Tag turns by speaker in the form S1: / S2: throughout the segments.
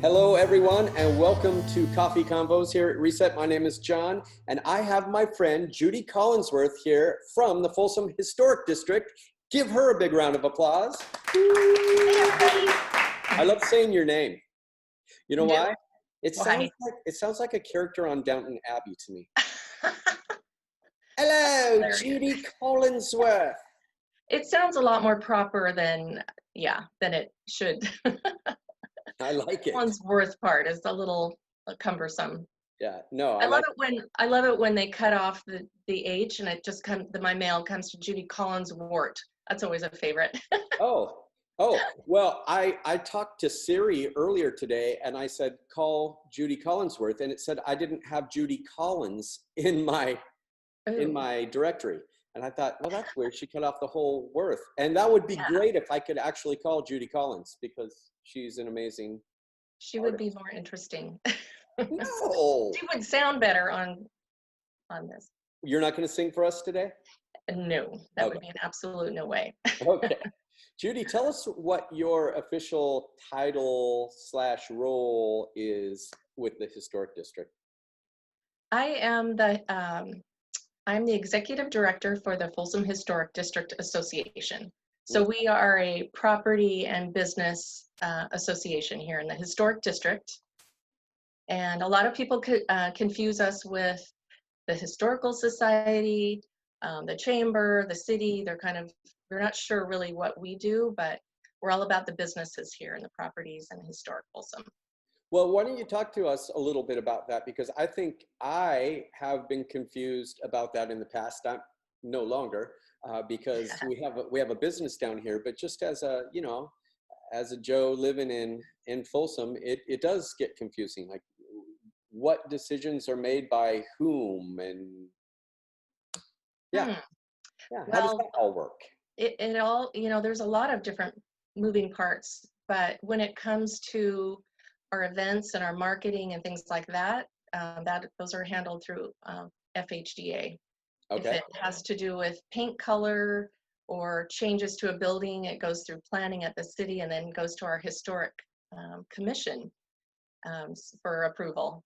S1: Hello, everyone, and welcome to Coffee Convos here at Reset. My name is John, and I have my friend Judy Collinsworth here from the Folsom Historic District. Give her a big round of applause. I love saying your name. You know why? It sounds like a character on Downton Abbey to me. Hello, Judy Collinsworth.
S2: It sounds a lot more proper than it should.
S1: I like it.
S2: Collinsworth part is a little cumbersome.
S1: Yeah, no,
S2: I love it when they cut off the H and it just my mail comes to Judy Collinsworth. That's always a favorite.
S1: Oh, well, I talked to Siri earlier today and I said, call Judy Collinsworth, and it said I didn't have Judy Collins in my directory. And I thought, well, that's weird. She cut off the whole Worth. And that would be great if I could actually call Judy Collins, because she's an amazing
S2: She
S1: artist.
S2: would be more interesting.
S1: No.
S2: She would sound better on this.
S1: You're not going to sing for us today?
S2: No, that would be an absolute no way.
S1: Okay. Judy, tell us what your official title / role is with the Historic District.
S2: I'm the executive director for the Folsom Historic District Association. So we are a property and business association here in the Historic District. And a lot of people confuse us with the Historical Society, the Chamber, the city. We're not sure really what we do, but we're all about the businesses here and the properties and historic Folsom.
S1: Well, why don't you talk to us a little bit about that? Because I think I have been confused about that in the past. I'm no longer, because we have a business down here, but just as a Joe living in Folsom, it does get confusing. Like, what decisions are made by whom, and how does that all work?
S2: It all, there's a lot of different moving parts, but when it comes to our events and our marketing and things like that, those are handled through FHDA. Okay. If it has to do with paint color or changes to a building, it goes through planning at the city and then goes to our historic commission for approval.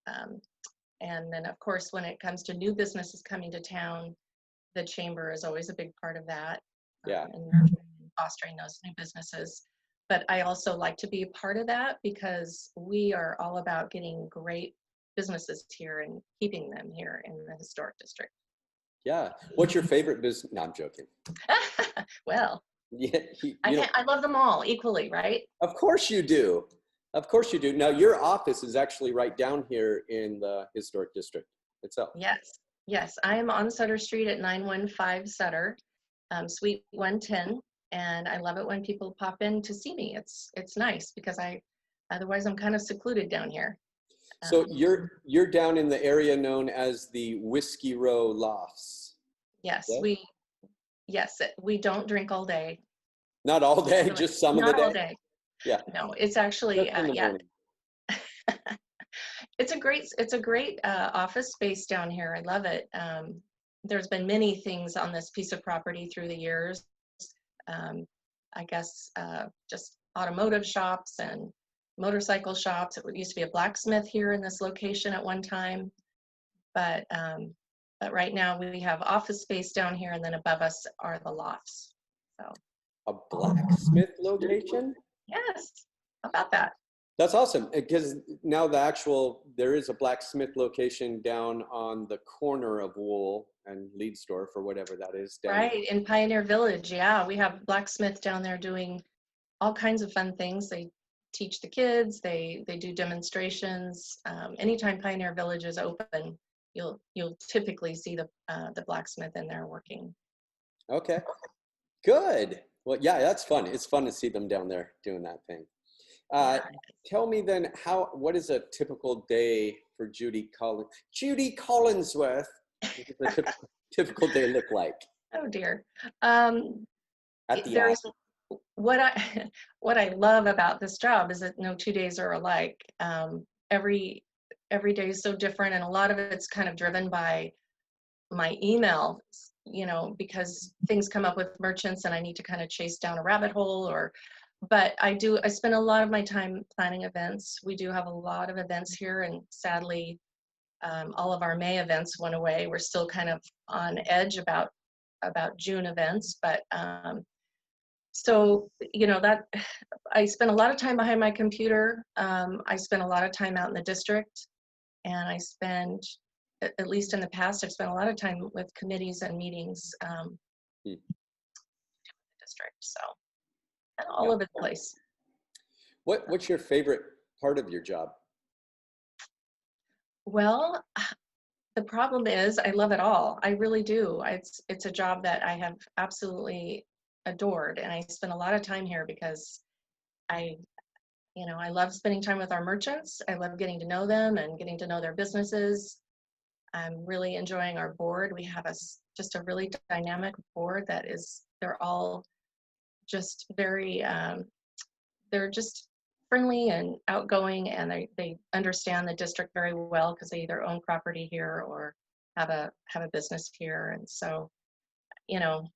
S2: And then, of course, when it comes to new businesses coming to town, the chamber is always a big part of that. And fostering those new businesses. But I also like to be a part of that because we are all about getting great businesses here and keeping them here in the historic district. Yeah.
S1: What's your favorite business? No, I'm joking.
S2: Well, I love them all equally, right?
S1: Of course you do. Of course you do. Now, your office is actually right down here in the historic district itself.
S2: Yes. I am on Sutter Street at 915 Sutter, Suite 110. And I love it when people pop in to see me. It's nice because otherwise I'm kind of secluded down here.
S1: So you're down in the area known as the Whiskey Row Lofts.
S2: Yes, we don't drink all day.
S1: Not all day, just some of the day.
S2: Not all day.
S1: Yeah.
S2: No, it's actually It's a great office space down here. I love it. There's been many things on this piece of property through the years. I guess just automotive shops and motorcycle shops. It used to be a blacksmith here in this location at one time, but right now we have office space down here, and then above us are the lofts. So
S1: a blacksmith location?
S2: Yes, how about that?
S1: That's awesome, because now there is a blacksmith location down on the corner of Wool and Leadsdorf, or whatever that is.
S2: Right, in Pioneer Village, yeah. We have blacksmith down there doing all kinds of fun things. They teach the kids, they do demonstrations. Anytime Pioneer Village is open, you'll typically see the blacksmith in there working.
S1: Okay, good. Well, yeah, that's fun. It's fun to see them down there doing that thing. Tell me then, what is a typical day for Judy Collinsworth? What does a typical day look like?
S2: Oh dear.
S1: At the office.
S2: What I love about this job is that no 2 days are alike. Every day is so different, and a lot of it's kind of driven by my email, because things come up with merchants and I need to kind of chase down a rabbit hole, or but I spend a lot of my time planning events. We do have a lot of events here, and sadly, all of our May events went away. We're still kind of on edge about June events, but so, you know, that I spend a lot of time behind my computer. I spend a lot of time out in the district, and I spend, at least in the past, I've spent a lot of time with committees and meetings
S1: Hmm.
S2: district. So, and all
S1: Yeah.
S2: over the place.
S1: What's your favorite part of your job?
S2: Well, the problem is I love it all. I really do. It's a job that I have absolutely adored, and I spend a lot of time here because I, you know, I love spending time with our merchants. I love getting to know them and getting to know their businesses. I'm really enjoying our board. We have just a really dynamic board that they're all just very, they're just friendly and outgoing, and they understand the district very well because they either own property here or have a business here. And so, you know,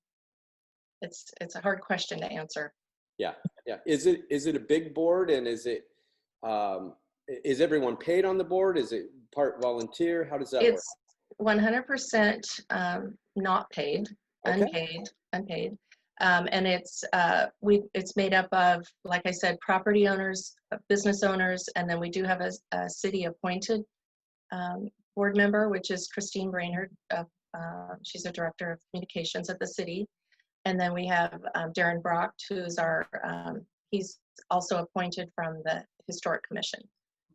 S2: it's a hard question to answer.
S1: Yeah, yeah. Is it a big board, and is everyone paid on the board? Is it part volunteer? How does that work?
S2: It's 100% not paid,
S1: Okay.
S2: unpaid. And it's made up of, like I said, property owners, business owners, and then we do have a city appointed board member, which is Christine Brainerd. She's a director of communications at the city. And then we have Darren Brock, who's he's also appointed from the Historic Commission.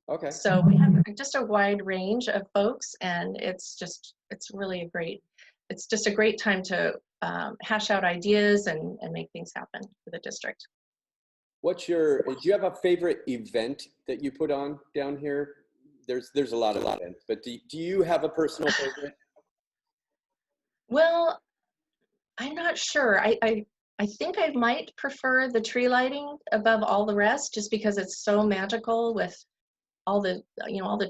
S1: Okay.
S2: So we have just a wide range of folks, and it's just a great time to hash out ideas and make things happen for the district.
S1: Do you have a favorite event that you put on down here? There's a lot of events, but do you have a personal favorite?
S2: Well, I'm not sure. I think I might prefer the tree lighting above all the rest, just because it's so magical with all the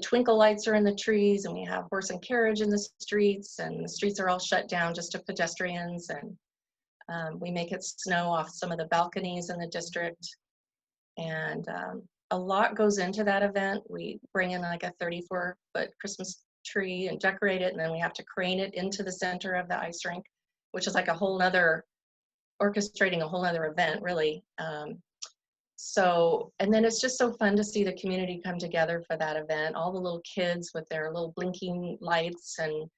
S2: twinkle lights are in the trees, and we have horse and carriage in the streets, and the streets are all shut down just to pedestrians, and we make it snow off some of the balconies in the district. And a lot goes into that event. We bring in like a 34-foot Christmas tree and decorate it, and then we have to crane it into the center of the ice rink, which is like orchestrating a whole other event, really. So, and then it's just so fun to see the community come together for that event. All the little kids with their little blinking lights, and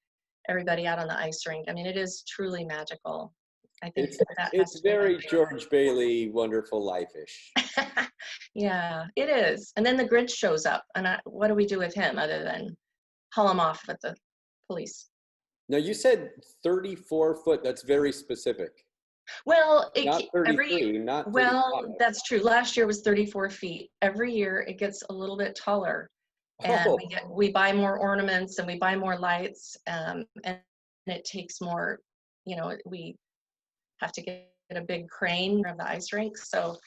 S2: everybody out on the ice rink. I mean, it is truly magical. I think
S1: It's very George Bailey, Wonderful Life-ish.
S2: Yeah, it is. And then the Grinch shows up, and what do we do with him other than haul him off with the police?
S1: Now you said 34 foot. That's very specific.
S2: Well,
S1: Not 33, not 35.
S2: well, that's true. Last year was 34 feet. Every year it gets a little bit taller, and
S1: Oh,
S2: we buy more ornaments and we buy more lights, and it takes more. We have to get a big crane of the ice rink. So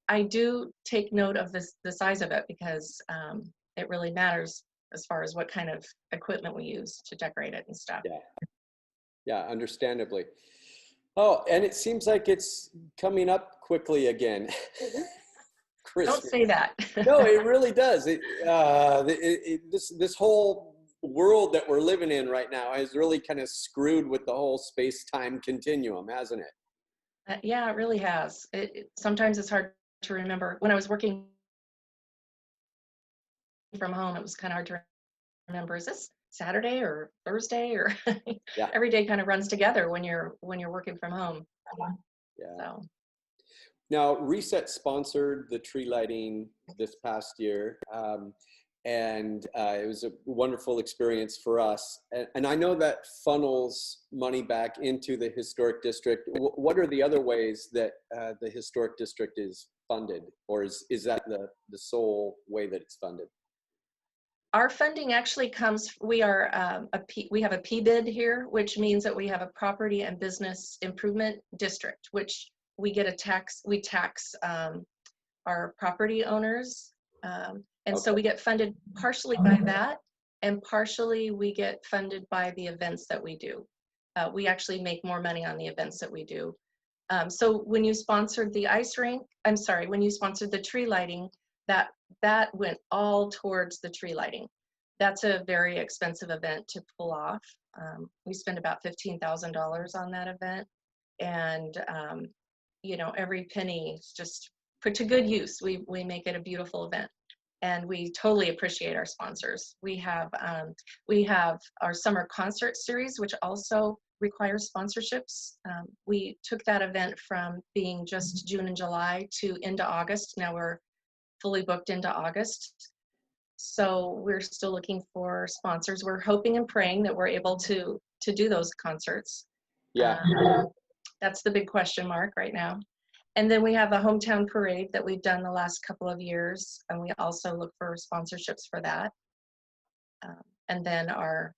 S2: I do take note of the size of it, because it really matters as far as what kind of equipment we use to decorate it and stuff.
S1: yeah, understandably. Oh, and it seems like it's coming up quickly again. Christmas.
S2: Don't say that.
S1: No, it really does. This whole world that we're living in right now is really kind of screwed with the whole space-time continuum, hasn't it?
S2: Yeah, it really has. Sometimes it's hard to remember. When I was working from home, it was kind of hard to remember, is this Saturday or Thursday, or
S1: Yeah.
S2: Every day kind of runs together when you're working from home.
S1: Yeah.
S2: So.
S1: Now, Reset sponsored the tree lighting this past year, and it was a wonderful experience for us. And I know that funnels money back into the historic district. What are the other ways that the historic district is funded, or is that the sole way that it's funded?
S2: Our funding actually comes, we have a PBID here, which means that we have a property and business improvement district, which we tax our property owners. And so we get funded partially by that, and partially we get funded by the events that we do. We actually make more money on the events that we do. So when you sponsored the ice rink, I'm sorry, when you sponsored the tree lighting, that went all towards the tree lighting. That's a very expensive event to pull off. We spend about $15,000 on that event, and you know, every penny is just put to good use. We make it a beautiful event, and we totally appreciate our sponsors. We have our summer concert series, which also requires sponsorships. We took that event from being just June and July to into August. Now we're fully booked into August. So we're still looking for sponsors. We're hoping and praying that we're able to do those concerts.
S1: Yeah.
S2: That's the big question mark right now. And then we have a hometown parade that we've done the last couple of years, and we also look for sponsorships for that. And then our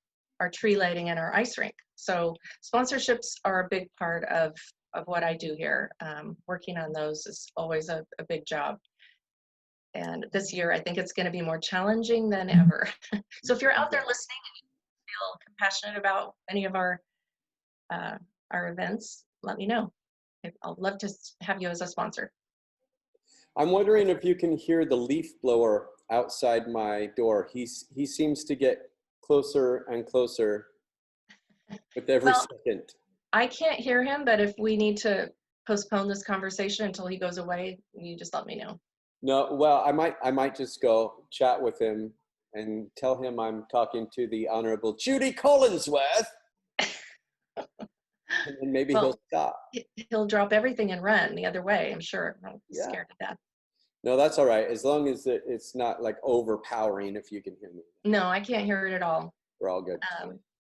S2: tree lighting and our ice rink. So sponsorships are a big part of what I do here. Working on those is always a big job. And this year, I think it's going to be more challenging than ever. So if you're out there listening and you feel compassionate about any of our events, let me know. I'd love to have you as a sponsor.
S1: I'm wondering if you can hear the leaf blower outside my door. He seems to get closer and closer with every second.
S2: I can't hear him, but if we need to postpone this conversation until he goes away, you just let me know.
S1: No, well, I might just go chat with him and tell him I'm talking to the Honorable Judy Collinsworth. And then maybe he'll stop.
S2: He'll drop everything and run the other way, I'm sure. I'm scared to death.
S1: No, that's all right. As long as it's not like overpowering, if you can hear me.
S2: No, I can't hear it at all.
S1: We're all good.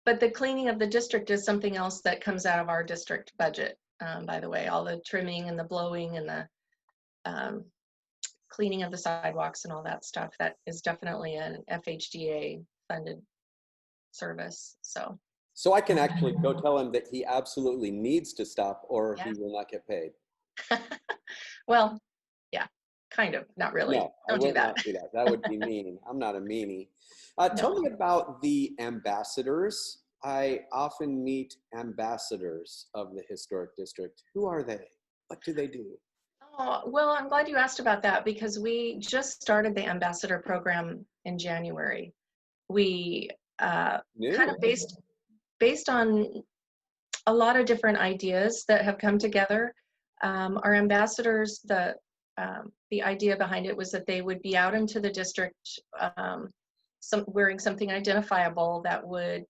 S2: But the cleaning of the district is something else that comes out of our district budget, by the way. All the trimming and the blowing and the cleaning of the sidewalks and all that stuff, that is definitely an FHDA funded service. So
S1: I can actually go tell him that he absolutely needs to stop, or he will not get paid.
S2: Well, yeah, kind of, not really.
S1: No,
S2: Don't do that.
S1: Not do that. That would be mean. I'm not a meanie. Tell me about the ambassadors. I often meet ambassadors of the historic district. Who are they? What do they do?
S2: Oh, well, I'm glad you asked about that, because we just started the ambassador program in January. We kind of based on a lot of different ideas that have come together. Our ambassadors, the idea behind it was that they would be out into the district wearing something identifiable that would,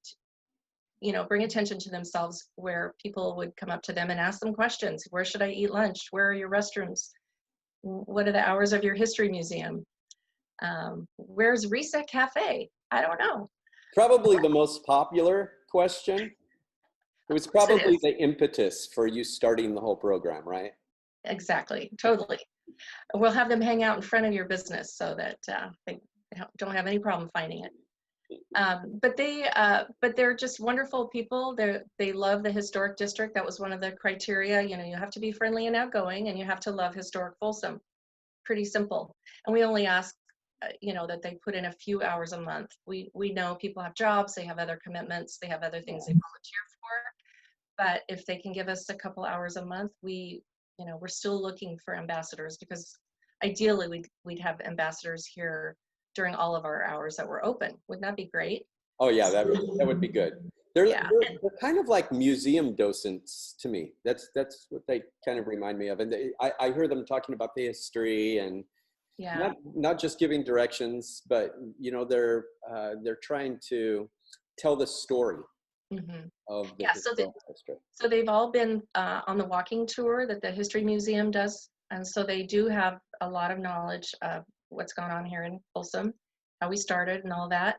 S2: you know, bring attention to themselves, where people would come up to them and ask them questions. Where should I eat lunch? Where are your restrooms? What are the hours of your history museum? Where's Reset Café? I don't know.
S1: Probably the most popular question. It was probably the impetus for you starting the whole program, right?
S2: Exactly, totally. We'll have them hang out in front of your business so that they don't have any problem finding it. But they're just wonderful people. They love the historic district. That was one of the criteria. You know, you have to be friendly and outgoing, and you have to love historic Folsom. Pretty simple. And we only ask, you know, that they put in a few hours a month. We know people have jobs, they have other commitments, they have other things they volunteer for. But if they can give us a couple hours a month, we're still looking for ambassadors, because ideally we'd have ambassadors here during all of our hours that we're open. Wouldn't that be great?
S1: Oh yeah, that would be good. They're kind of like museum docents to me. That's what they kind of remind me of. And I hear them talking about the history and not just giving directions, but you know, they're trying to tell the story of the district.
S2: So they've all been on the walking tour that the History Museum does, and so they do have a lot of knowledge of what's gone on here in Folsom, how we started and all that.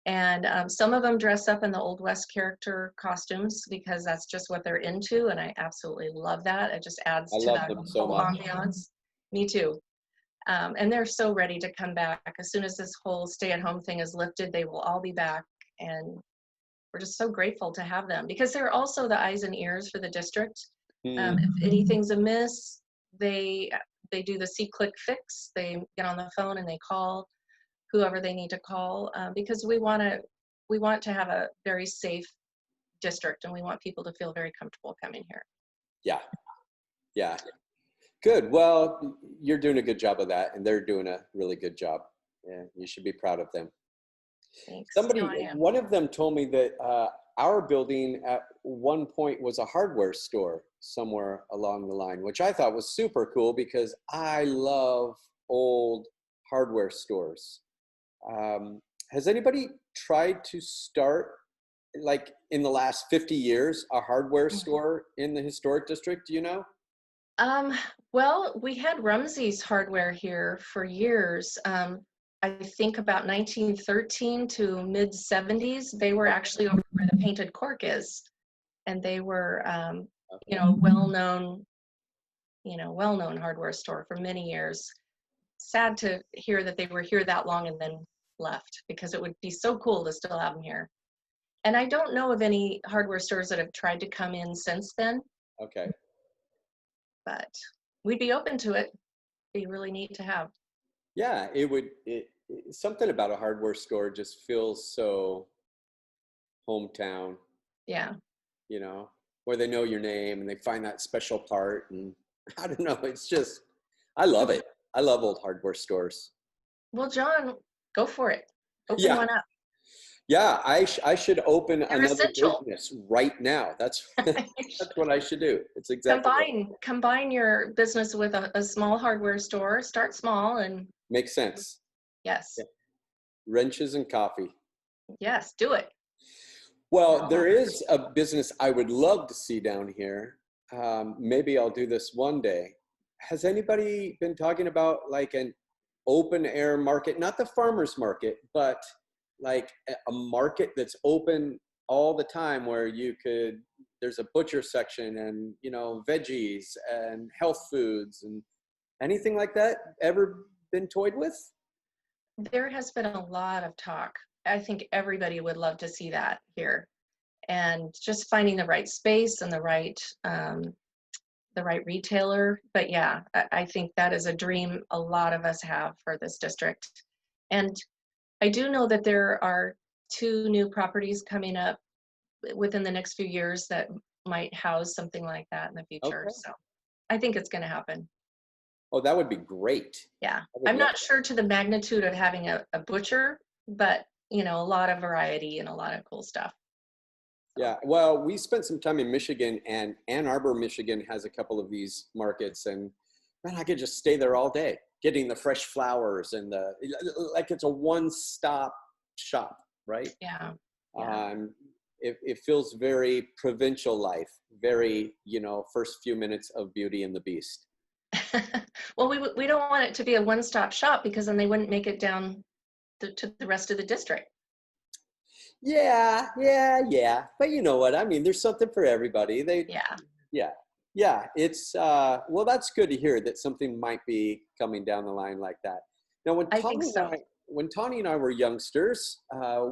S2: And some of them dress up in the Old West character costumes because that's just what they're into, and I absolutely love that. It just adds to that whole ambiance. Me too. And they're so ready to come back. As soon as this whole stay-at-home thing is lifted, they will all be back, and we're just so grateful to have them, because they're also the eyes and ears for the district. If anything's amiss, they do the see-click fix. They get on the phone and they call whoever they need to call, because we want to have a very safe district, and we want people to feel very comfortable coming here.
S1: Yeah, Yeah. Good. Well, you're doing a good job of that, and they're doing a really good job. Yeah, you should be proud of them.
S2: Thanks. No,
S1: Somebody,
S2: I am.
S1: one of them told me that our building at one point was a hardware store somewhere along the line, which I thought was super cool because I love old hardware stores. Has anybody tried to start, like in the last 50 years, a hardware
S2: Mhm.
S1: store in the historic district? Do you know?
S2: Um, well, we had Rumsey's Hardware here for years. I think about 1913 to mid 70s, they were actually over where the Painted Cork is, and they were, you know, well-known hardware store for many years. Sad to hear that they were here that long and then left, because it would be so cool to still have them here. And I don't know of any hardware stores that have tried to come in since then,
S1: Okay.
S2: but we'd be open to it. Be really neat to have.
S1: Yeah, something about a hardware store just feels so hometown,
S2: Yeah.
S1: you know, where they know your name and they find that special part. And I don't know, it's just, I love it. I love old hardware stores.
S2: Well, John, go for it. Open
S1: Yeah,
S2: one up.
S1: yeah, I should open
S2: They're
S1: another
S2: essential.
S1: business right now. That's what I should do. It's exactly what
S2: Combine your business with a small hardware store. Start small and
S1: makes sense.
S2: yes,
S1: Yeah. Wrenches and coffee.
S2: yes, do it.
S1: Well, there is a business I would love to see down here. Maybe I'll do this one day. Has anybody been talking about like an open air market, not the farmer's market, but like a market that's open all the time where there's a butcher section and, you know, veggies and health foods and anything like that ever been toyed with?
S2: There has been a lot of talk. I think everybody would love to see that here, and just finding the right space and the right retailer. But yeah, I think that is a dream a lot of us have for this district. And I do know that there are 2 new properties coming up within the next few years that might house something like that in the future.
S1: Okay.
S2: So I think it's going to happen.
S1: Oh, that would be great.
S2: Yeah.
S1: I would
S2: I'm
S1: love
S2: not sure to the magnitude of having a butcher, but you know, a lot of variety and a lot of cool stuff. So,
S1: Yeah, well, we spent some time in Michigan, and Ann Arbor, Michigan has a couple of these markets, and man, I could just stay there all day, getting the fresh flowers and like it's a one-stop shop, right?
S2: yeah. Yeah.
S1: Um, it feels very provincial life, very, you know, first few minutes of Beauty and the Beast.
S2: Well, we don't want it to be a one-stop shop, because then they wouldn't make it down to the rest of the district.
S1: Yeah, yeah, yeah. But you know what? I mean, there's something for everybody.
S2: Yeah,
S1: Yeah, yeah. It's well, that's good to hear that something might be coming down the line like that. Now,
S2: I think so.
S1: When Tawny and I were youngsters,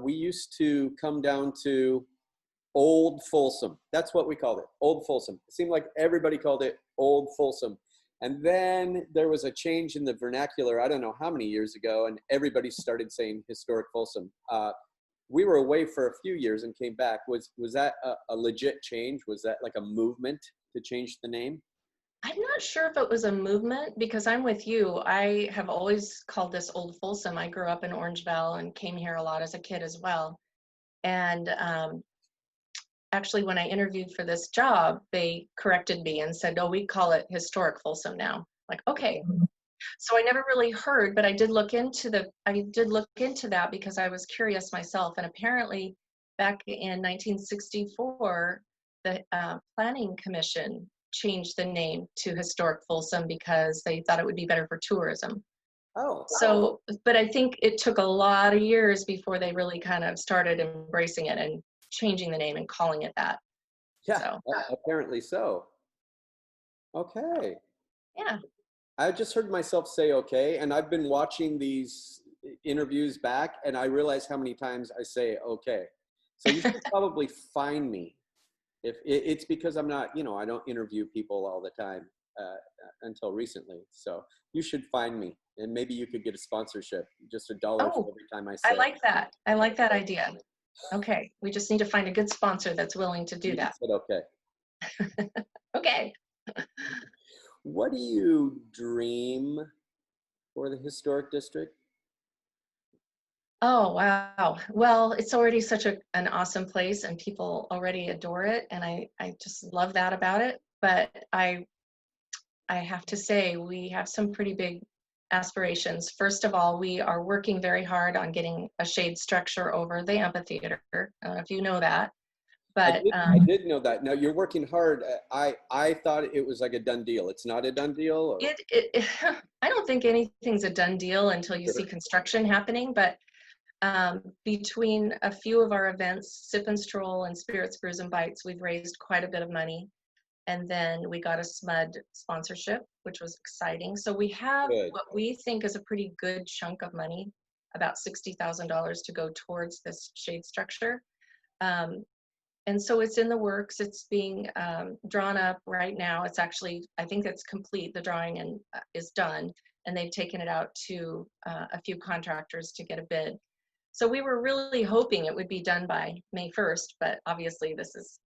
S1: we used to come down to Old Folsom. That's what we called it, Old Folsom. It seemed like everybody called it Old Folsom. And then there was a change in the vernacular, I don't know how many years ago, and everybody started saying Historic Folsom. We were away for a few years and came back. Was that a legit change? Was that like a movement to change the name?
S2: I'm not sure if it was a movement, because I'm with you. I have always called this Old Folsom. I grew up in Orangeville and came here a lot as a kid as well. And actually, when I interviewed for this job, they corrected me and said, "Oh, we call it Historic Folsom now." Like, okay. So I never really heard, but I did look into that because I was curious myself. And apparently, back in 1964, the Planning Commission changed the name to Historic Folsom because they thought it would be better for tourism.
S1: Oh,
S2: So, but I think it took a lot of years before they really kind of started embracing it and changing the name and calling it that.
S1: yeah,
S2: So,
S1: apparently so. Okay.
S2: yeah.
S1: I just heard myself say okay, and I've been watching these interviews back, and I realize how many times I say okay. So you should probably find me. If it's because I'm not, you know, I don't interview people all the time until recently. So you should find me, and maybe you could get a sponsorship, just $1 for
S2: Oh,
S1: every time I
S2: I
S1: say.
S2: like that. I like that idea. Okay, we just need to find a good sponsor that's willing to do
S1: You
S2: that.
S1: said okay.
S2: Okay.
S1: What do you dream for the historic district?
S2: Oh, wow. Well, it's already such an awesome place and people already adore it. And I just love that about it. But I have to say, we have some pretty big aspirations. First of all, we are working very hard on getting a shade structure over the amphitheater. I don't know if you know that, but
S1: I did know that. Now you're working hard. I thought it was like a done deal. It's not a done deal, or?
S2: I don't think anything's a done deal until you see
S1: Sure.
S2: construction happening. But between a few of our events, Sip and Stroll and Spirits, Brews and Bites, we've raised quite a bit of money. And then we got a SMUD sponsorship, which was exciting. So we have
S1: Good.
S2: what we think is a pretty good chunk of money, about $60,000 to go towards this shade structure. And so it's in the works. It's being drawn up right now. It's actually, I think it's complete. The drawing and is done, and they've taken it out to a few contractors to get a bid. So we were really hoping it would be done by May 1st, but obviously this is,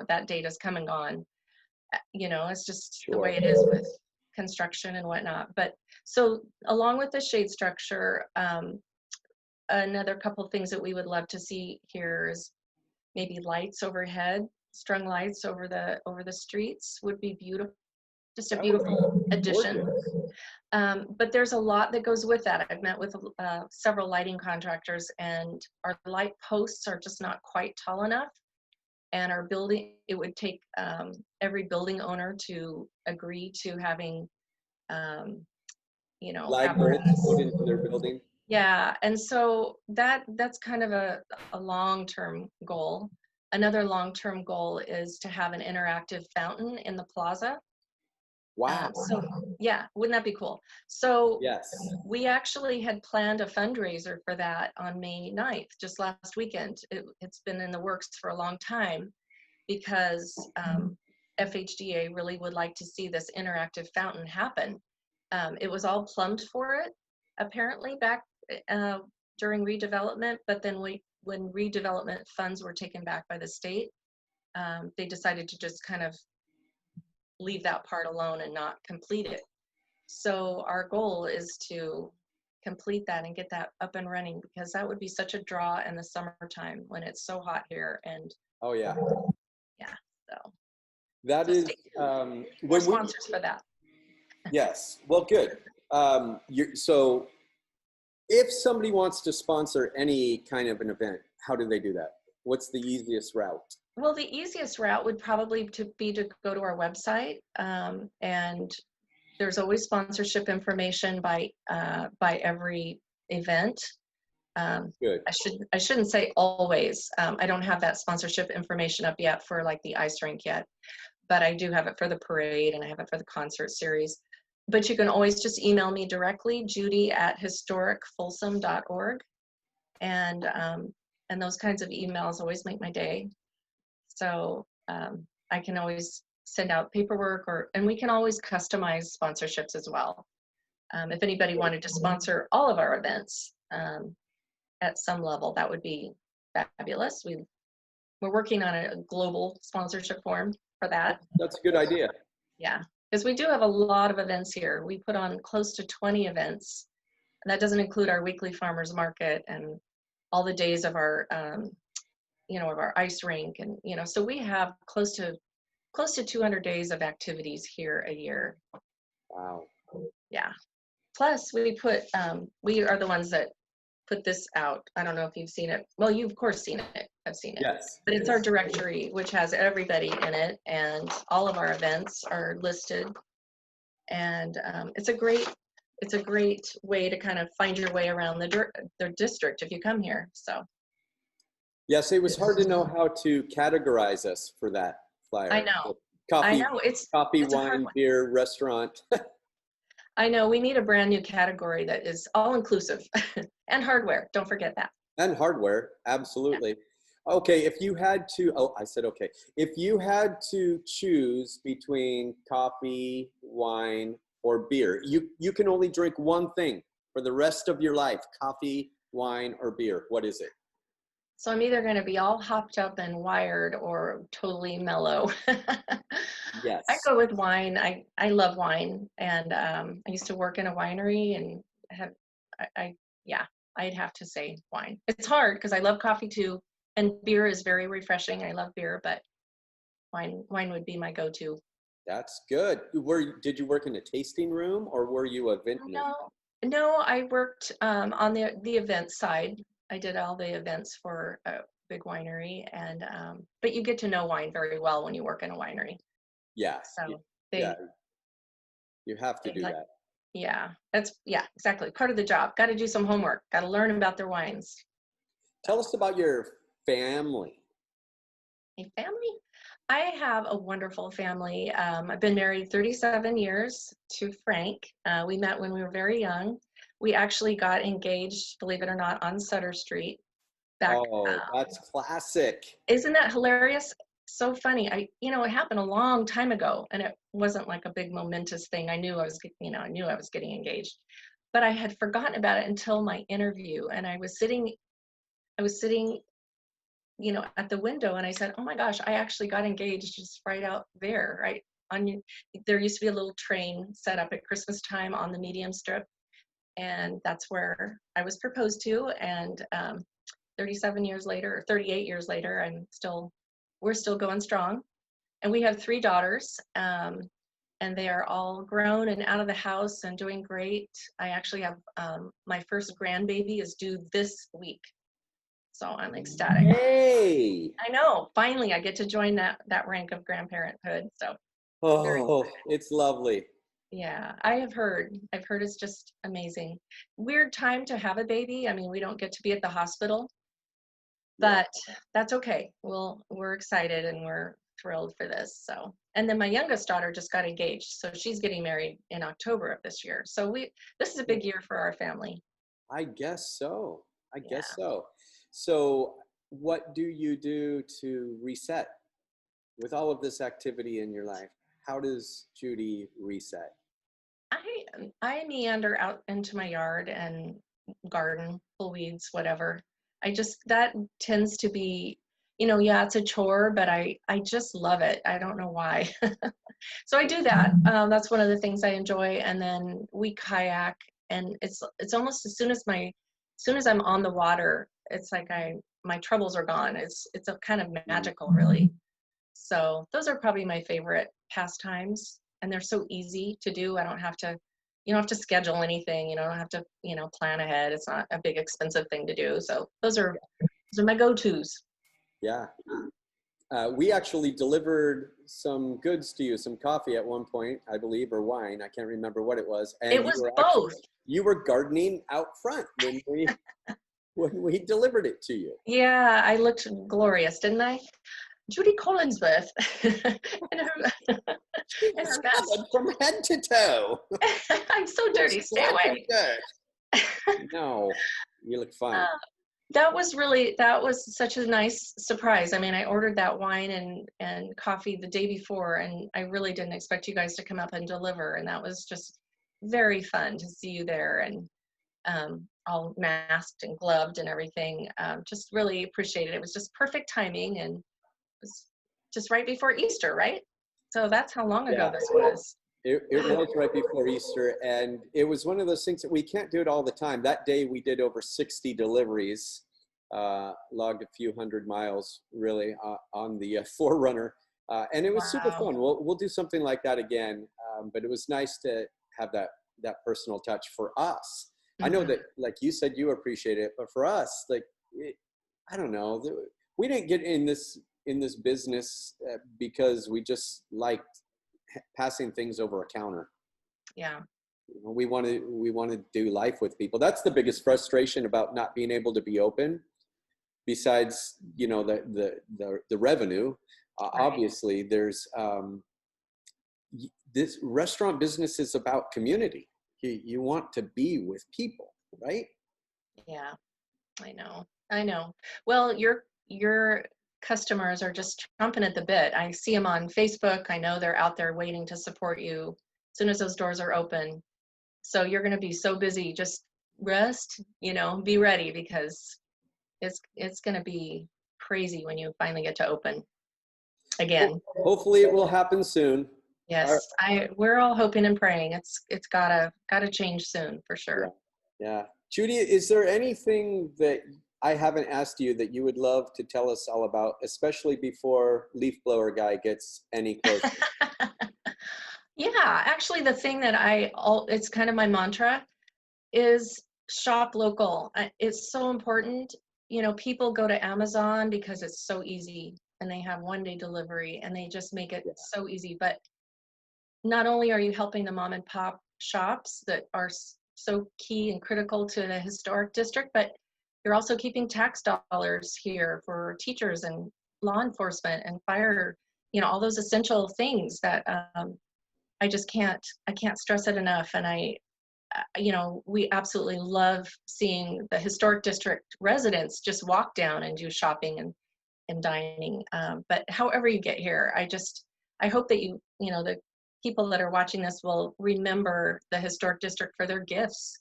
S2: that date has come and gone. It's just the way it is with construction and whatnot. But so along with the shade structure, another couple of things that we would love to see here is maybe lights overhead, strung lights over the streets would be beautiful. Just a beautiful addition. But there's a lot that goes with that. I've met with several lighting contractors, and our light posts are just not quite tall enough. And our building, it would take every building owner to agree to having,
S1: Light bulbs put into their building.
S2: Yeah, and so that's kind of a long-term goal. Another long-term goal is to have an interactive fountain in the plaza.
S1: Wow.
S2: So yeah, wouldn't that be cool? So
S1: Yes.
S2: we actually had planned a fundraiser for that on May 9th, just last weekend. It's been in the works for a long time because FHDA really would like to see this interactive fountain happen. It was all plumbed for it, apparently, back during redevelopment, but then when redevelopment funds were taken back by the state, they decided to just kind of leave that part alone and not complete it. So our goal is to complete that and get that up and running, because that would be such a draw in the summertime when it's so hot here. And
S1: oh yeah,
S2: so
S1: that
S2: so
S1: is
S2: more sponsors for that.
S1: Yes, well, good. So if somebody wants to sponsor any kind of an event, how do they do that? What's the easiest route?
S2: Well, the easiest route would probably be to go to our website, and there's always sponsorship information by every event.
S1: Good.
S2: I shouldn't say always. I don't have that sponsorship information up yet for like the ice rink yet, but I do have it for the parade and I have it for the concert series. But you can always just email me directly, judy@historicfolsom.org, and those kinds of emails always make my day. So I can always send out paperwork, and we can always customize sponsorships as well. If anybody wanted to sponsor all of our events at some level, that would be fabulous. We're working on a global sponsorship form for that.
S1: That's a good idea.
S2: Yeah, because we do have a lot of events here. We put on close to 20 events, and that doesn't include our weekly farmers market and all the days of our of our ice rink, and so we have close to 200 days of activities here a year.
S1: Wow.
S2: Yeah. Plus we are the ones that put this out. I don't know if you've seen it. Well, you've of course seen it. I've seen it.
S1: Yes.
S2: But it's our directory, which has everybody in it, and all of our events are listed. And it's a great way to kind of find your way around the district if you come here. So.
S1: Yes, it was hard to know how to categorize us for that flyer.
S2: I know.
S1: Coffee,
S2: I know. It's
S1: wine, beer, restaurant.
S2: I know. We need a brand new category that is all inclusive. And hardware. Don't forget that.
S1: And hardware, absolutely. Yeah. Okay, if you had to, I said okay. If you had to choose between coffee, wine, or beer, you can only drink one thing for the rest of your life: coffee, wine, or beer. What is it?
S2: So I'm either going to be all hopped up and wired or totally mellow. I
S1: Yes,
S2: go with wine. I love wine, and I used to work in a winery and have yeah, I'd have to say wine. It's hard because I love coffee too, and beer is very refreshing. I love beer, but wine would be my go-to.
S1: that's good. Did you work in a tasting room or were you a vintner?
S2: No, no, I worked on the event side. I did all the events for a big winery, and but you get to know wine very well when you work in a winery.
S1: Yeah,
S2: So
S1: yeah,
S2: they
S1: you have to
S2: they
S1: do
S2: like,
S1: that.
S2: yeah, that's yeah, exactly. Part of the job. Got to do some homework. Got to learn about their wines.
S1: Tell us about your family.
S2: A family? I have a wonderful family. I've been married 37 years to Frank. We met when we were very young. We actually got engaged, believe it or not, on Sutter Street back.
S1: Oh, that's classic.
S2: Isn't that hilarious? So funny. It happened a long time ago, and it wasn't like a big momentous thing. I knew I was getting engaged, but I had forgotten about it until my interview, and I was sitting at the window, and I said, "Oh my gosh, I actually got engaged just right out there, right on." There used to be a little train set up at Christmas time on the medium strip, and that's where I was proposed to. And 37 years later, or 38 years later, we're still going strong, and we have 3 daughters. And they are all grown and out of the house and doing great. I actually have my first grandbaby is due this week, so I'm ecstatic.
S1: Hey.
S2: I know. Finally, I get to join that rank of grandparenthood. So very,
S1: Oh, it's lovely.
S2: yeah. I've heard it's just amazing. Weird time to have a baby. I mean, we don't get to be at the hospital,
S1: Yeah.
S2: but that's okay. We're excited and we're thrilled for this. So, and then my youngest daughter just got engaged, so she's getting married in October of this year. So this is a big year for our family.
S1: I guess so. I
S2: Yeah.
S1: guess so. So, what do you do to reset with all of this activity in your life? How does Judy reset?
S2: I meander out into my yard and garden, pull weeds, whatever. That tends to be, yeah, it's a chore, but I just love it. I don't know why. So I do that. That's one of the things I enjoy. And then we kayak, and it's almost as soon as I'm on the water, it's like my troubles are gone. It's a kind of magical, really. So those are probably my favorite pastimes, and they're so easy to do. You don't have to schedule anything. You don't have to, plan ahead. It's not a big expensive thing to do. So those are my go-tos.
S1: Yeah. We actually delivered some goods to you, some coffee at one point, I believe, or wine. I can't remember what it was.
S2: It
S1: And
S2: was both.
S1: you were gardening out front when we delivered it to you.
S2: Yeah, I looked glorious, didn't I? Judy Collinsworth in her,
S1: She
S2: in
S1: was
S2: her best.
S1: covered from head to toe.
S2: I'm so dirty. Stay away.
S1: No, you look fine.
S2: That was such a nice surprise. I mean, I ordered that wine and coffee the day before, and I really didn't expect you guys to come up and deliver. And that was just very fun to see you there, and all masked and gloved and everything. Just really appreciate it. It was just perfect timing, and it was just right before Easter, right? So that's how long ago
S1: Yeah,
S2: this was.
S1: it was right before Easter, and it was one of those things that we can't do it all the time. That day we did over 60 deliveries, logged a few hundred miles really on the Forerunner, and it was super
S2: Wow.
S1: fun. We'll do something like that again, but it was nice to have that personal touch for us. I know
S2: Hmm.
S1: that, like you said, you appreciate it, but for us, like I don't know, we didn't get in this business because we just liked passing things over a counter.
S2: Yeah.
S1: We want to do life with people. That's the biggest frustration about not being able to be open. Besides, the revenue.
S2: Right.
S1: Obviously, there's this restaurant business is about community. You want to be with people, right?
S2: Yeah. I know. I know. Well, your customers are just chomping at the bit. I see them on Facebook. I know they're out there waiting to support you as soon as those doors are open. So you're going to be so busy. Just rest, be ready, because it's going to be crazy when you finally get to open again.
S1: Hopefully it will happen soon.
S2: Yes, we're all hoping and praying. It's gotta change soon for sure.
S1: Yeah. Judy, is there anything that I haven't asked you that you would love to tell us all about, especially before Leaf Blower Guy gets any closer?
S2: Yeah, actually the thing that it's kind of my mantra is shop local. It's so important. You know, people go to Amazon because it's so easy and they have 1-day delivery and they just make it so easy. But not only are you helping the mom and pop shops that are so key and critical to the historic district, but you're also keeping tax dollars here for teachers and law enforcement and fire, you know, all those essential things that I can't stress it enough. And you know, we absolutely love seeing the historic district residents just walk down and do shopping and dining. But however you get here, I hope that you know, the people that are watching this will remember the historic district for their gifts.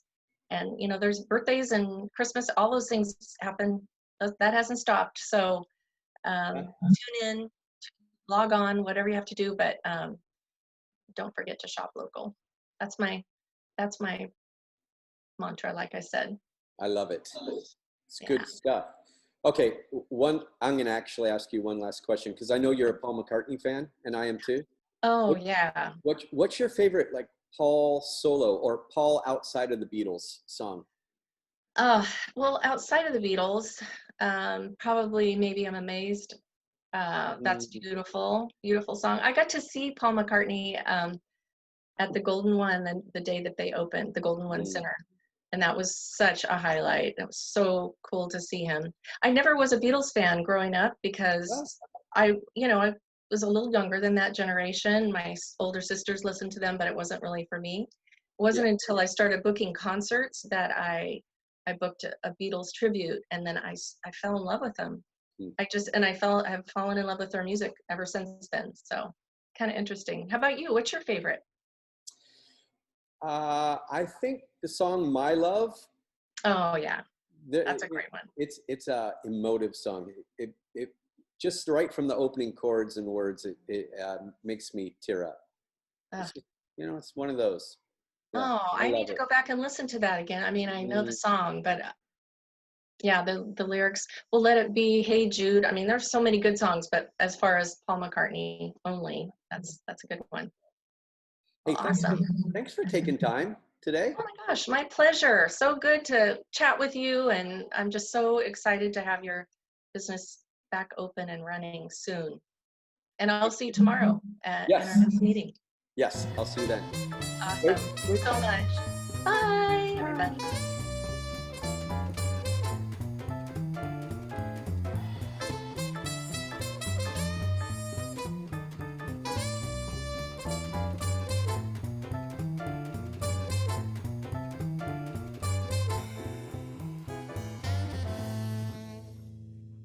S2: And, you know, there's birthdays and Christmas, all those things happen. That hasn't stopped. So tune in, log on, whatever you have to do, but don't forget to shop local. That's my mantra, like I said.
S1: I love it. It's good stuff. Okay, I'm going to actually ask you one last question because I know you're a Paul McCartney fan, and I am too.
S2: Oh, yeah.
S1: What's your favorite, like, Paul solo or Paul outside of the Beatles song?
S2: Well, outside of the Beatles, probably Maybe I'm Amazed. That's beautiful, beautiful song. I got to see Paul McCartney at the Golden One the day that they opened the Golden One Center. And that was such a highlight. It was so cool to see him. I never was a Beatles fan growing up because I was a little younger than that generation. My older sisters listened to them, but it wasn't really for me. It wasn't until I started booking concerts that I booked a Beatles tribute, and then I fell in love with them. I've fallen in love with their music ever since then. So kind of interesting. How about you? What's your favorite?
S1: I think the song "My Love."
S2: Oh yeah, that's a great one.
S1: It's a emotive song. It just right from the opening chords and words, it makes me tear up. It's just, you know, it's one of those.
S2: Yeah, I need to go back and listen to that again. I mean, I know the song, but yeah, the lyrics. Well, Let It Be, Hey Jude. I mean, there's so many good songs, but as far as Paul McCartney only, that's a good one.
S1: Hey,
S2: awesome.
S1: Thanks for taking time today.
S2: Oh my gosh, my pleasure. So good to chat with you, and I'm just so excited to have your business back open and running soon. And I'll see you tomorrow in our next meeting.
S1: Yes, I'll see you then.
S2: Awesome. Thanks so much. Bye, everybody.